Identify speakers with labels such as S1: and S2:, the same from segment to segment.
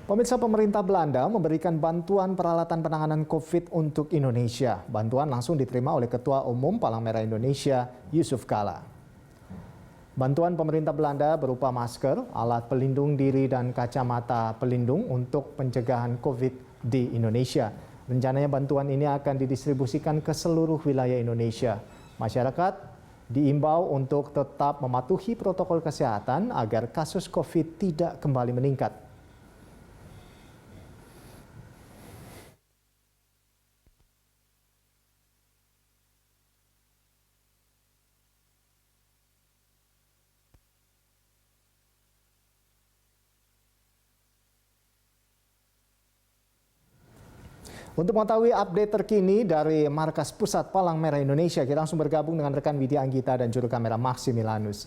S1: Pemirsa, pemerintah Belanda memberikan bantuan peralatan penanganan COVID untuk Indonesia. Bantuan langsung diterima oleh Ketua Umum Palang Merah Indonesia, Yusuf Kala. Bantuan pemerintah Belanda berupa masker, alat pelindung diri dan kacamata pelindung untuk pencegahan COVID di Indonesia. Rencananya bantuan ini akan didistribusikan ke seluruh wilayah Indonesia. Masyarakat diimbau untuk tetap mematuhi protokol kesehatan agar kasus COVID tidak kembali meningkat. Untuk mengetahui update terkini dari Markas Pusat Palang Merah Indonesia, kita langsung bergabung dengan rekan Widya Anggita dan juru kamera Maximilanus.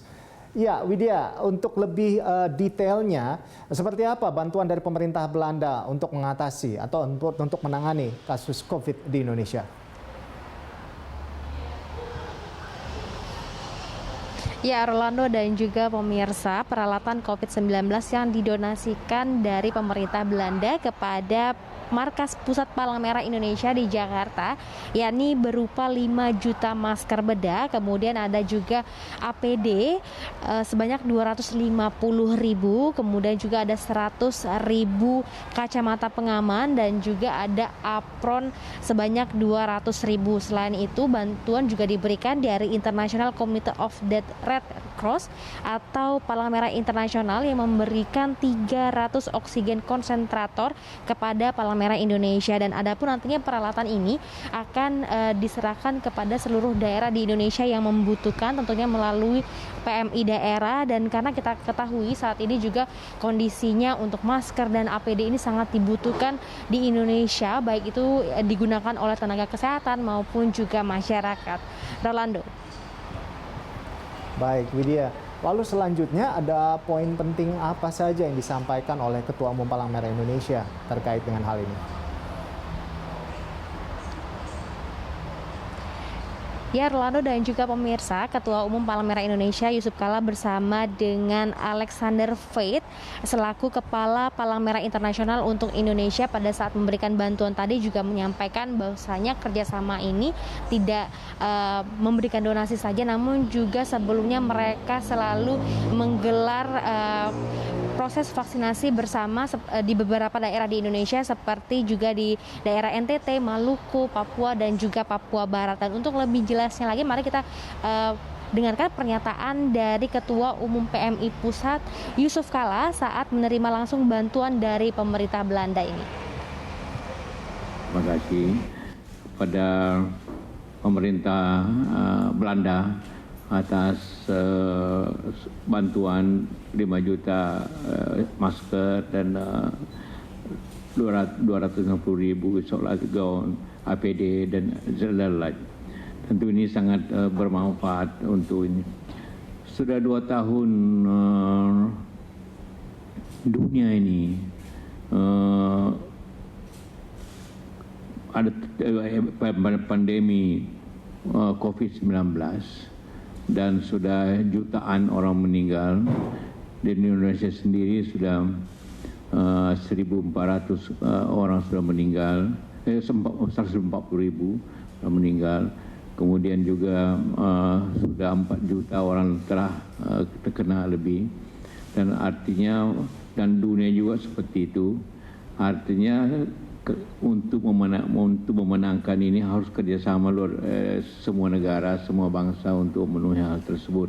S1: Ya, Widya, untuk lebih detailnya, seperti apa bantuan dari pemerintah Belanda untuk mengatasi atau untuk menangani kasus COVID di Indonesia?
S2: Ya, Rolando dan juga pemirsa, peralatan COVID-19 yang didonasikan dari pemerintah Belanda kepada Markas Pusat Palang Merah Indonesia di Jakarta, yakni berupa 5 juta masker bedah, kemudian ada juga APD sebanyak 250.000, kemudian juga ada 100.000 kacamata pengaman dan juga ada apron sebanyak 200.000. Selain itu, bantuan juga diberikan dari International Committee of the Red Cross atau Palang Merah Internasional yang memberikan 300 oksigen konsentrator kepada Palang Merah Indonesia, dan adapun nantinya peralatan ini akan diserahkan kepada seluruh daerah di Indonesia yang membutuhkan, tentunya melalui PMI daerah. Dan karena kita ketahui saat ini juga kondisinya untuk masker dan APD ini sangat dibutuhkan di Indonesia, baik itu digunakan oleh tenaga kesehatan maupun juga masyarakat. Rolando.
S1: Baik, Widya. Lalu selanjutnya ada poin penting apa saja yang disampaikan oleh Ketua Umum Palang Merah Indonesia terkait dengan hal ini?
S2: Ya, Rolando dan juga pemirsa, Ketua Umum Palang Merah Indonesia Yusuf Kala bersama dengan Alexander Veit selaku Kepala Palang Merah Internasional untuk Indonesia pada saat memberikan bantuan tadi juga menyampaikan bahwasanya kerjasama ini tidak memberikan donasi saja, namun juga sebelumnya mereka selalu menggelar proses vaksinasi bersama di beberapa daerah di Indonesia seperti juga di daerah NTT, Maluku, Papua dan juga Papua Barat. Dan untuk lebih jelasnya lagi, mari kita dengarkan pernyataan dari Ketua Umum PMI Pusat Yusuf Kala saat menerima langsung bantuan dari pemerintah Belanda ini.
S3: Terima kasih kepada pemerintah Belanda atas bantuan 5 juta masker dan 250.000 isolasi gaun, APD dan lain-lain. Tentu ini sangat bermanfaat untuk ini. Sudah 2 tahun dunia ini ada pandemi COVID-19 dan sudah jutaan orang meninggal. Di Indonesia sendiri sudah 1.400 orang sudah meninggal, 140.000 sudah meninggal. Kemudian juga sudah 4 juta orang telah terkena lebih, dan artinya dan dunia juga seperti itu. Artinya untuk memenangkan ini harus kerjasama semua negara, semua bangsa untuk memenuhi hal tersebut.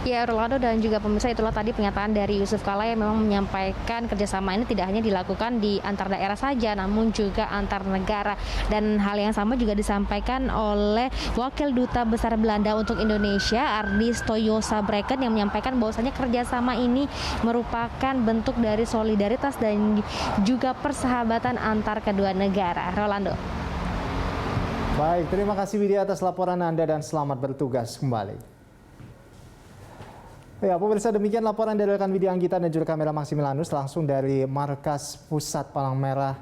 S2: Ya, Rolando dan juga pemirsa, itulah tadi pernyataan dari Yusuf Kala yang memang menyampaikan kerjasama ini tidak hanya dilakukan di antar daerah saja, namun juga antar negara. Dan hal yang sama juga disampaikan oleh Wakil Duta Besar Belanda untuk Indonesia, Ardi Stoyosabreken, yang menyampaikan bahwasanya kerjasama ini merupakan bentuk dari solidaritas dan juga persahabatan antar kedua negara. Rolando.
S1: Baik, terima kasih Widya atas laporan Anda dan selamat bertugas kembali. Ya, pemirsa, demikian laporan dari rekan Widya Anggita dan juru kamera Maximilanus langsung dari Markas Pusat Palang Merah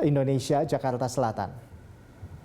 S1: Indonesia, Jakarta Selatan.